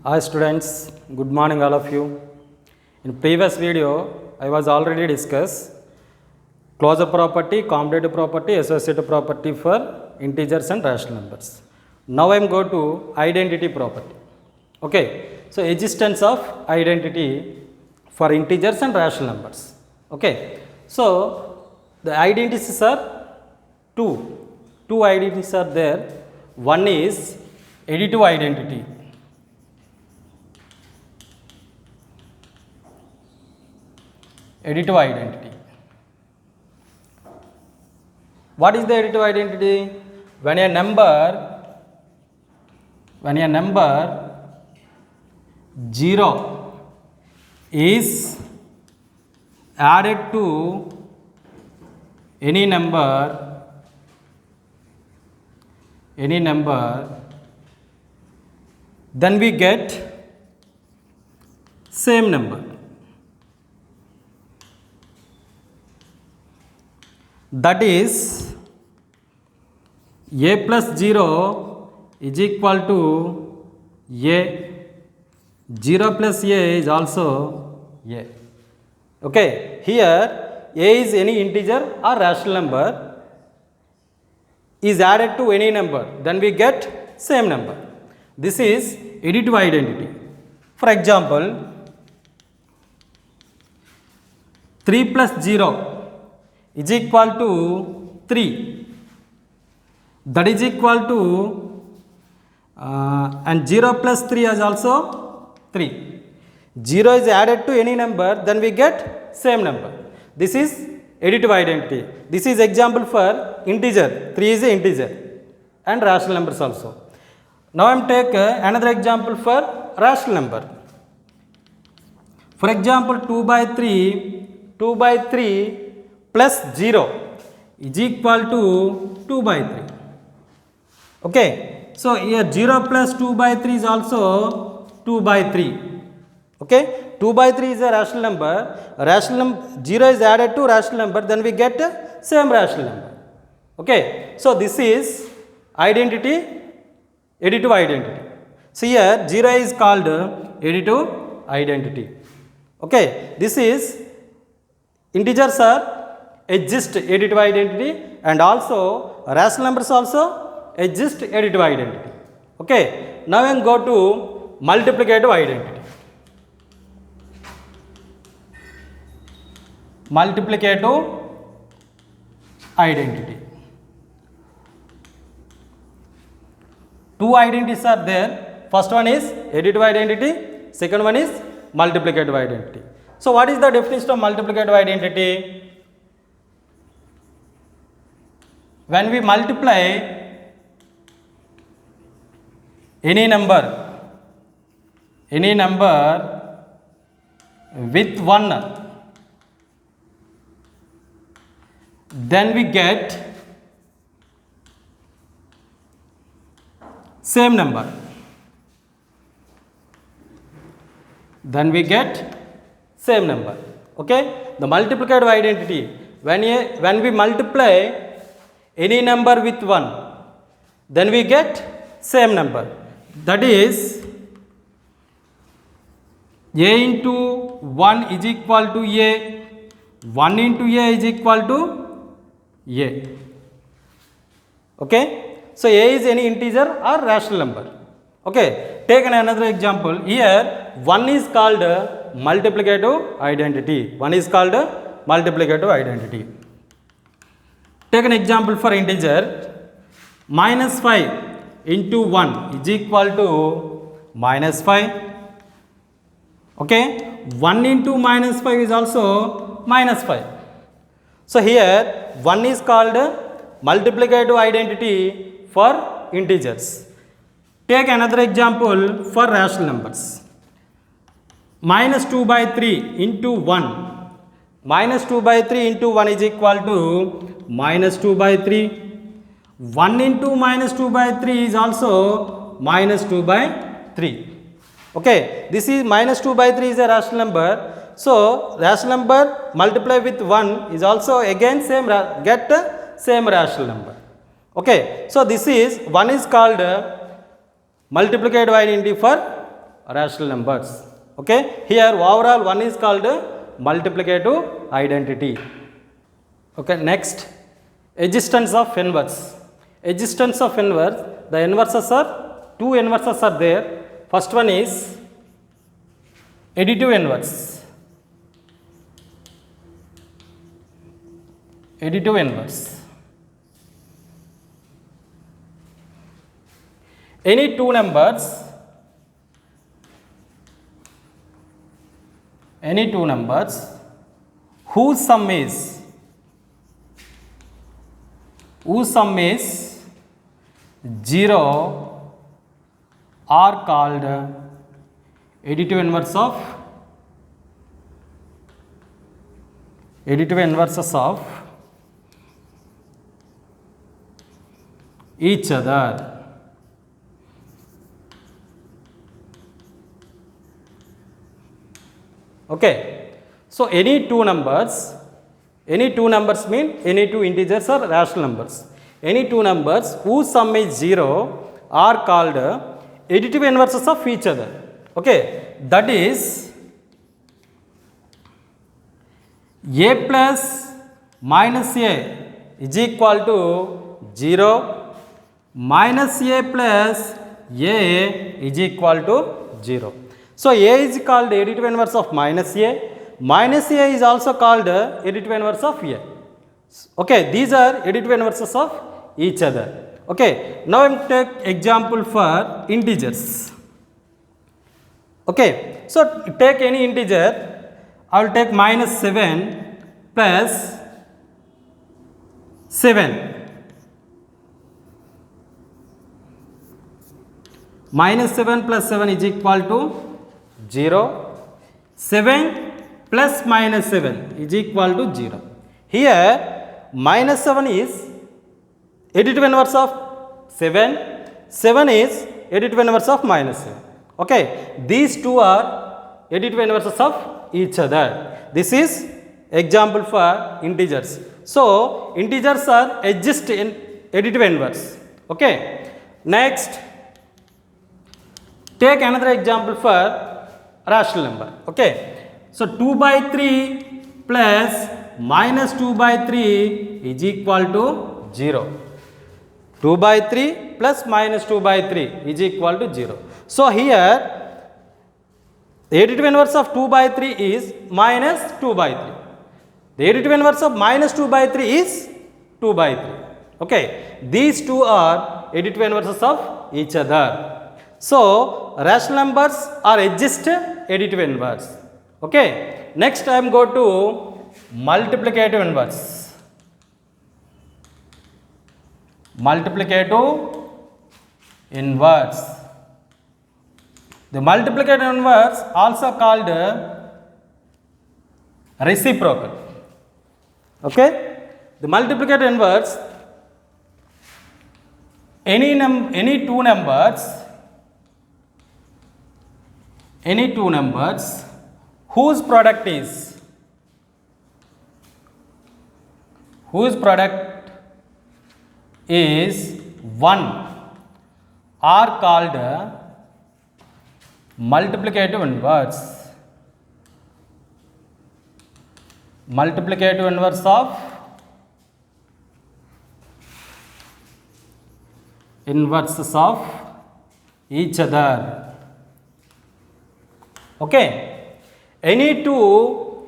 Hi students, good morning all of you. In previous video, I was already discussed closure property, commutative property, associative property for integers and rational numbers. Now I am going to identity property. Okay, so existence of identity for integers and rational numbers. Okay, so the identities are two. Two identities are there. One is additive identity. Additive identity. What is the additive identity? When a number 0 is added to any number, then we get same number. That is a plus 0 is equal to a, 0 plus a is also a. Okay, here a is any integer or rational number is added to any number, then we get same number. This is additive identity. For example, 3 plus 0 is equal to 3, that is equal to and 0 plus 3 is also 3. 0 is added to any number, then we get same number. This is additive identity. This is example for integer. 3 is an integer and rational numbers also. Now I am take another example for rational number. For example, 2 by 3 plus 0 is equal to 2 by 3. Okay, so here 0 plus 2 by 3 is also 2 by 3. Okay, 2 by 3 is a rational number. 0 is added to rational number, then we get same rational number. Okay, so this is identity, additive identity. So here 0 is called additive identity. Okay, this is integers are exist additive identity, and also rational numbers also exist additive identity. Okay, now we go to multiplicative identity. Multiplicative identity. Two identities are there. First one is additive identity, second one is multiplicative identity. So what is the definition of multiplicative identity? When we multiply any number with 1, then we get same number. Okay, the multiplicative identity, when we multiply any number with 1, then we get same number. That is a into 1 is equal to a, 1 into a is equal to a. Okay, so a is any integer or rational number. Okay, take another example. Here 1 is called multiplicative identity. Take an example for integer. Minus 5 into 1 is equal to minus 5. Okay, 1 into minus 5 is also minus 5. So here 1 is called multiplicative identity for integers. Take another example for rational numbers. Minus 2 by 3 into 1. Minus 2 by 3 into 1 is equal to minus 2 by 3. 1 into minus 2 by 3 is also minus 2 by 3. Okay, this is minus 2 by 3 is a rational number. So rational number multiply with 1 is also again get same rational number. Okay, so this is 1 is called multiplicative identity for rational numbers. Okay, here overall one is called multiplicative identity. Okay, next, existence of inverse. Existence of inverse, the inverses are, two inverses are there. First one is additive inverse. Additive inverse. Any two numbers whose sum is 0 are called additive inverses of each other. Okay, so any two numbers mean any two integers or rational numbers. Any two numbers whose sum is 0 are called additive inverses of each other. Okay, that is a plus minus a is equal to 0, minus a plus a is equal to 0. So, a is called additive inverse of minus a is also called additive inverse of a. Okay, these are additive inverses of each other. Okay, now I am take example for integers. Okay, so take any integer. I will take minus 7 plus 7. Minus 7 plus 7 is equal to 0. 7 plus minus 7 is equal to 0. Here minus 7 is additive inverse of 7. 7 is additive inverse of minus 7. Okay, these two are additive inverses of each other. This is example for integers. So integers are exist in additive inverse. Okay, next take another example for rational number. Okay, so 2 by 3 plus minus 2 by 3 is equal to 0. 2 by 3 plus minus 2 by 3 is equal to 0. So here the additive inverse of 2 by 3 is minus 2 by 3. The additive inverse of minus 2 by 3 is 2 by 3. Okay, these two are additive inverses of each other. So rational numbers are exist additive inverse. Okay, next I am go to multiplicative inverse. Multiplicative inverse. The multiplicative inverse also called reciprocal. Okay, the multiplicative inverse, any two numbers whose product is 1 are called multiplicative inverse. Multiplicative inverse of inverses of each other. Okay, any two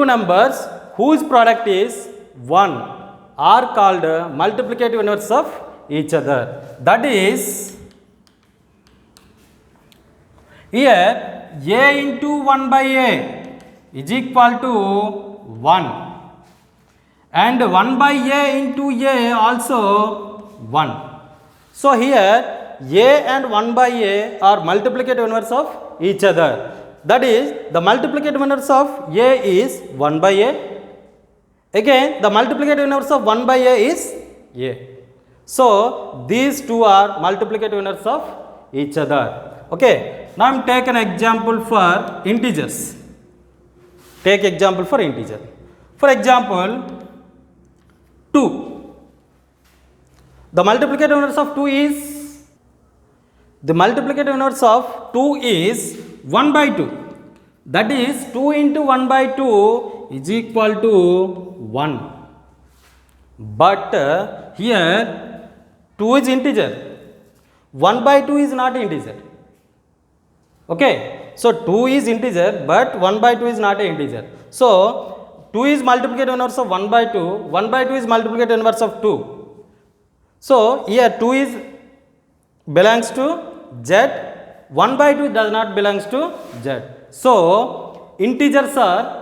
numbers whose product is 1 are called multiplicative inverse of each other. That is, here a into 1 by a is equal to 1 and 1 by a into a also 1. So here a and 1 by a are multiplicative inverse of each other. That is, the multiplicative inverse of a is 1 by a. Again, the multiplicative inverse of 1 by a is a. So these two are multiplicative inverse of each other. Okay, now I am take an example for integers. Take example for integer. For example, 2. The multiplicative inverse of 2 is The multiplicative inverse of 2 is 1 by 2. That is 2 into 1 by 2 is equal to 1. But here 2 is integer. 1 by 2 is not integer. Okay. So 2 is integer but 1 by 2 is not an integer. So 2 is multiplicative inverse of 1 by 2. 1 by 2 is multiplicative inverse of 2. So here 2 is belongs to Z. 1 by 2 does not belongs to Z. So integers are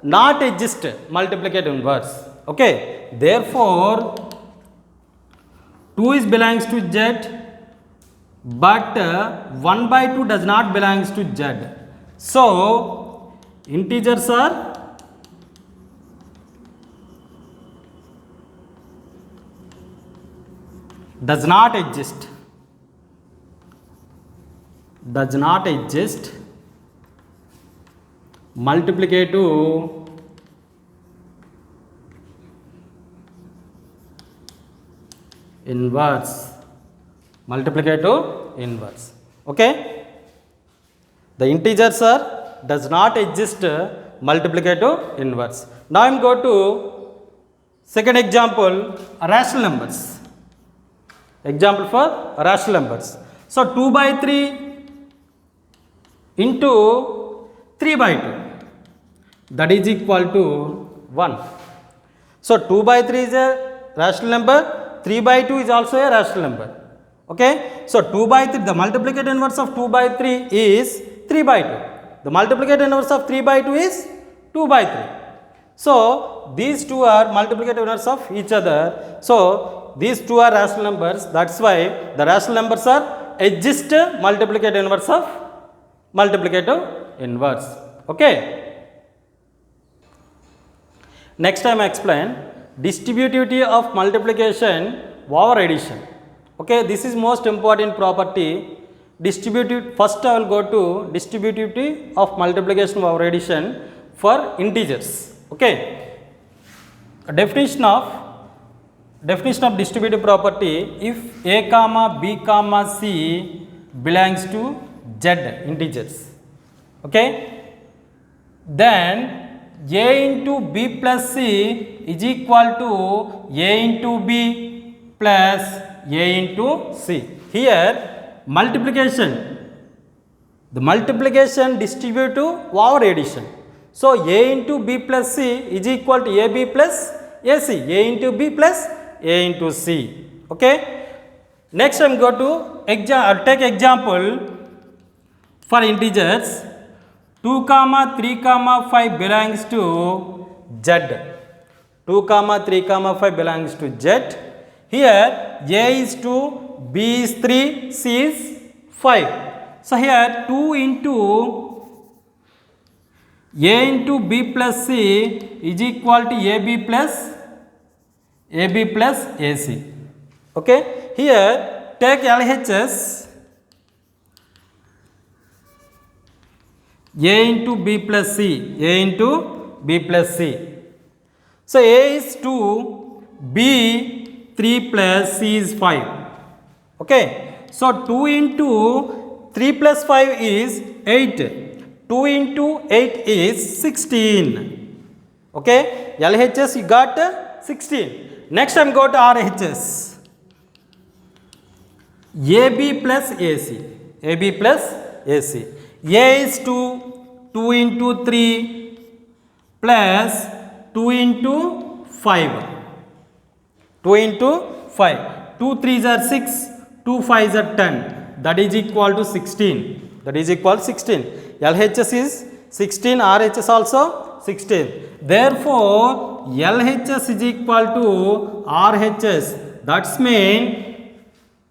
not exist multiplicative inverse. Okay. Therefore 2 is belongs to Z. But 1 by 2 does not belongs to Z. So integers are does not exist multiplicative inverse. Okay. The integers are does not exist multiplicative inverse. Now I am go to second example, rational numbers. Example for rational numbers. So 2 by 3 into 3 by 2, that is equal to 1. So 2 by 3 is a rational number, 3 by 2 is also a rational number. Okay. So 2 by 3, the multiplicative inverse of 2 by 3 is 3 by 2. The multiplicative inverse of 3 by 2 is 2 by 3. So these two are multiplicative inverse of each other. So these two are rational numbers. That's why the rational numbers are exist multiplicative inverse of multiplicative inverse. Okay. Next time I explain distributivity of multiplication over addition. Okay, this is most important property. First I will go to distributivity of multiplication over addition for integers. Okay. Definition of distributive property: if a comma b comma c belongs to Z integers, okay, then a into b plus c is equal to a into b plus a into c. Here multiplication, the multiplication distributive over addition. So a into b plus c is equal to ab plus ac, a into b plus a into c. Okay. Next I am go to take example for integers. 2 comma 3 comma 5 belongs to Z. 2 comma 3 comma 5 belongs to Z. Here a is 2, b is 3, c is 5. So here 2 into a into b plus c is equal to ab plus ac. Okay. Here take LHS. A into b plus c, a into b plus c. So a is 2, b 3 plus c is 5. Okay. So 2 into 3 plus 5 is 8. 2 into 8 is 16. Okay. LHS you got 16. Next time go to RHS. AB plus AC. AB plus AC. A is 2 into 3 plus 2 into 5. 2 into 5. 2 3s are 6, 2 5s are 10. That is equal to 16. That is equal to 16. LHS is 16, RHS also 16. Therefore, LHS is equal to RHS. That's mean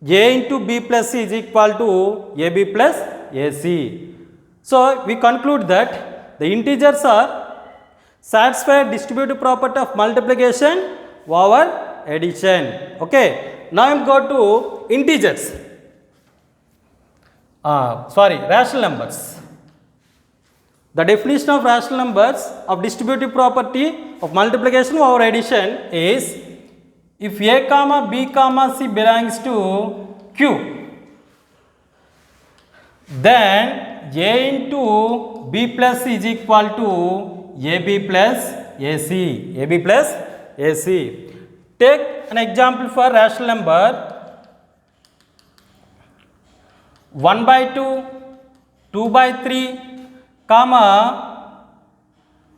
A into B plus C is equal to AB plus AC. So we conclude that the integers are satisfy distributive property of multiplication over addition. Okay. Now I am go to integers. Rational numbers. The definition of rational numbers of distributive property of multiplication over addition is: if a comma b comma c belongs to Q, then A into B plus C is equal to AB plus AC. AB plus AC. Take an example for rational number 1 by 2, 2 by 3, comma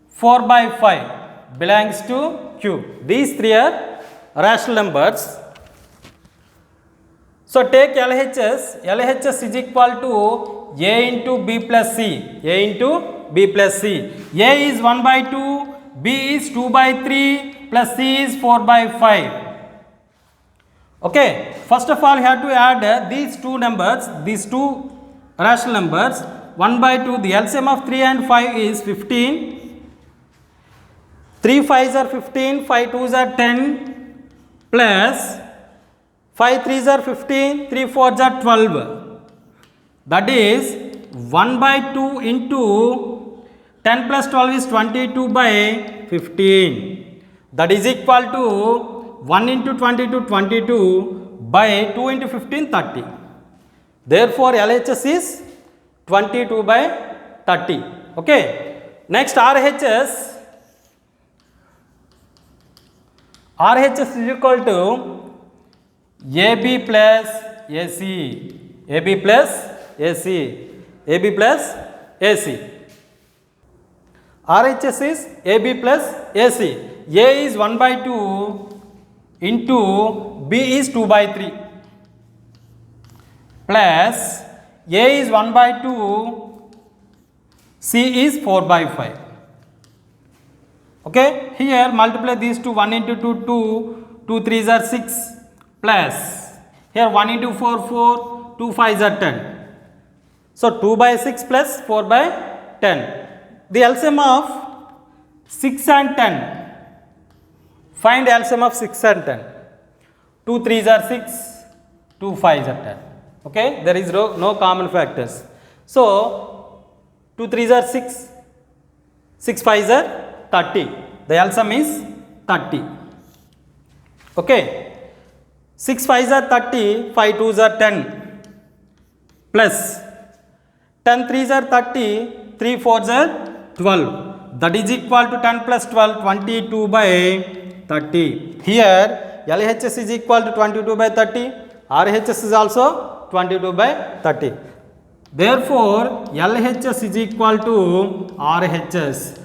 4 by 5 belongs to Q. These three are rational numbers. So take LHS. LHS is equal to A into B plus C. A into B plus C. A is 1 by 2, B is 2 by 3, plus C is 4 by 5. Okay. First of all, you have to add these two numbers, these two rational numbers. 1 by 2, the LCM of 3 and 5 is 15. 3 5s are 15, 5 2s are 10, plus 5 3s are 15, 3 4s are 12. That is 1 by 2 into 10 plus 12 is 22 by 15. That is equal to 1 into 22, 22 by 2 into 15, 30. Therefore, LHS is 22 by 30. Okay. Next, RHS. RHS is equal to AB plus AC. AB plus AC. AB plus AC. RHS is AB plus AC. A is 1 by 2 into B is 2 by 3 plus A is 1 by 2, C is 4 by 5. Okay, here multiply these two, 1 into 2, 2, 2 3s are 6, plus here 1 into 4, 4, 2 5s are 10. So 2 by 6 plus 4 by 10. The LCM of 6 and 10. Find LCM of 6 and 10. 2 3s are 6, 2 5s are 10. Okay, there is no common factors. So 2 3s are 6, 6 5s are 30. The LCM is 30. Okay, 6 5s are 30, 5 2s are 10, plus 10 3s are 30, 3 4s are 12. That is equal to 10 plus 12, 22 by 30. Here LHS is equal to 22 by 30. RHS is also 22 by 30. Therefore, LHS is equal to RHS.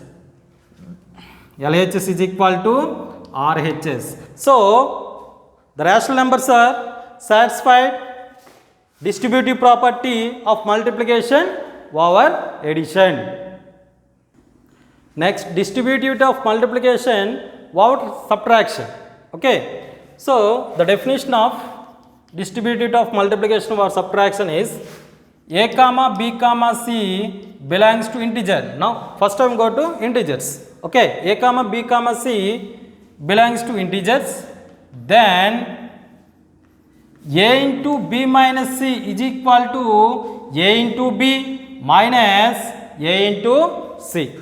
LHS is equal to RHS. So, the rational numbers are satisfied distributive property of multiplication over addition. Next, distributive of multiplication over subtraction. Okay. So, the definition of distributive of multiplication over subtraction is A comma B comma C belongs to integer. Now, first time go to integers. Okay. A comma B comma C belongs to integers. Then A into B minus C is equal to A into B minus A into C.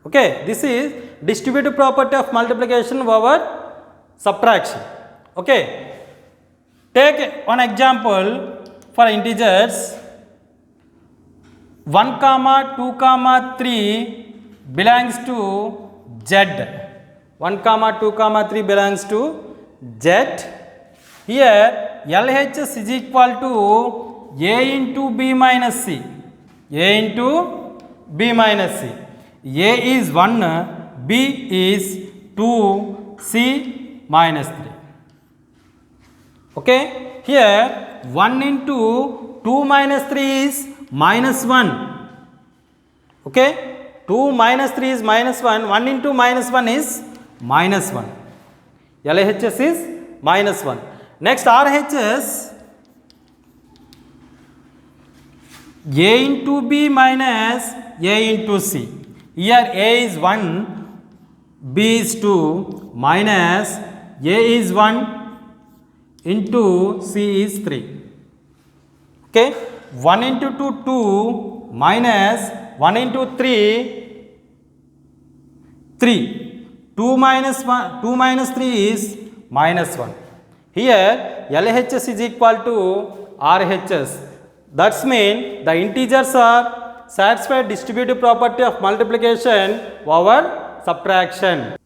Okay, this is distributive property of multiplication over subtraction. Okay, take one example for integers 1 comma 2 comma 3 belongs to Z. 1 comma 2 comma 3 belongs to Z. Here LHS is equal to A into B minus C. A into B minus C. A is 1, B is 2, C minus 3. Okay. Here 1 into 2 minus 3 is minus 1. Okay. 2 minus 3 is minus 1. 1 into minus 1 is minus 1. LHS is minus 1. Next RHS, A into B minus A into C. Here A is 1, B is 2 minus A is 1 into C is 3. Okay, 1 into 2, 2 minus 1 into 3, 3. 2 minus 3 is minus 1. Here LHS is equal to RHS. That's mean the integers are satisfy distributive property of multiplication over subtraction.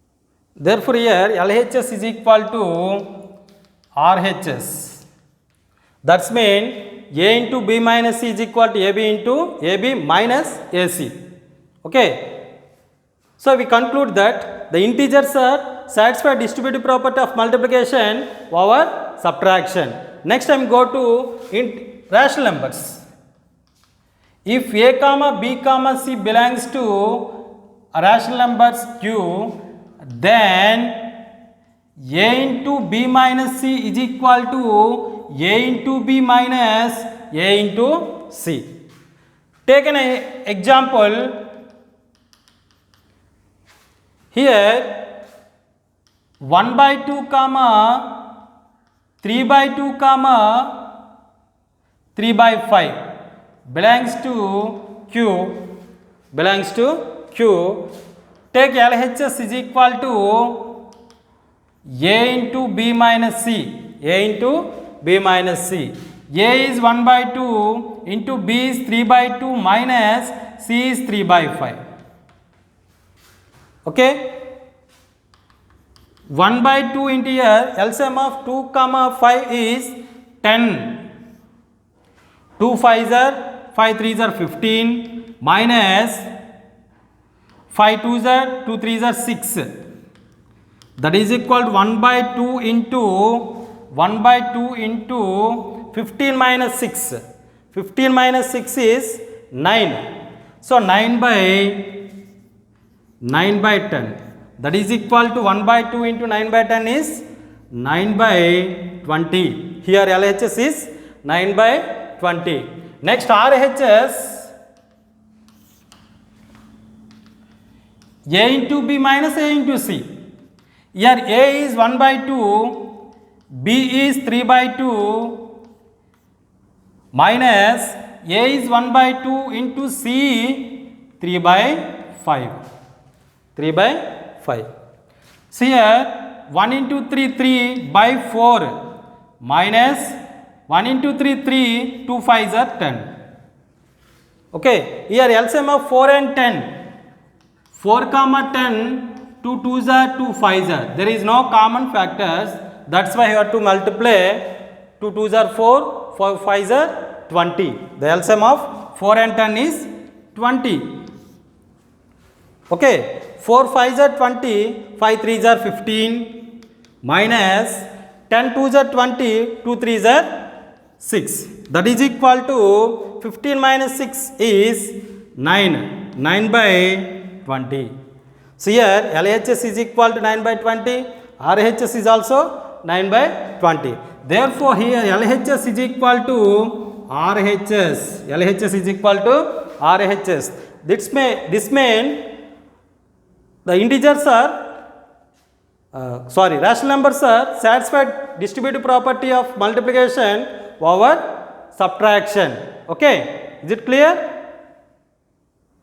Therefore, here LHS is equal to RHS. That's mean A into B minus C is equal to AB into AB minus AC. Okay. So, we conclude that the integers are satisfy distributive property of multiplication over subtraction. Next time go to rational numbers. If A comma B comma C belongs to a rational numbers Q, then A into B minus C is equal to A into B minus A into C. Take an example. Here 1 by 2 comma 3 by 2 comma 3 by 5 belongs to Q. Take LHS is equal to A into B minus C. A is 1 by 2 into B is 3 by 2 minus C is 3 by 5. Okay. 1 by 2 into here, LCM of 2 comma 5 is 10. 2 5s are 5 3s are 15 minus 5 2s are 2 3s are 6. That is equal to 1 by 2 into 15 minus 6. 15 minus 6 is 9. So 9 by 10. That is equal to 1 by 2 into 9 by 10 is 9 by 20. Here LHS is 9 by 20. Next RHS, A into B minus A into C. Here A is 1 by 2, B is 3 by 2 minus A is 1 by 2 into C 3 by 5. 3 by 5. See here 1 into 3 3 by 4 minus 1 into 3 3 2 5s are 10. Okay, here LCM of 4 and 10. 4 comma 10, 2 2s are 2 5s are. There is no common factors. That's why you have to multiply. 2 2s are 4, 4 5s are 20. The LCM of 4 and 10 is 20. Okay, 4 5s are 20, 5 3s are 15 minus 10 2s are 20, 2 3s are 6. That is equal to 15 minus 6 is 9. 9 by 20. So here LHS is equal to 9 by 20. RHS is also 9 by 20. Therefore, here LHS is equal to RHS. LHS is equal to RHS. This means the integers are, rational numbers are satisfied distributive property of multiplication over subtraction. Okay, is it clear?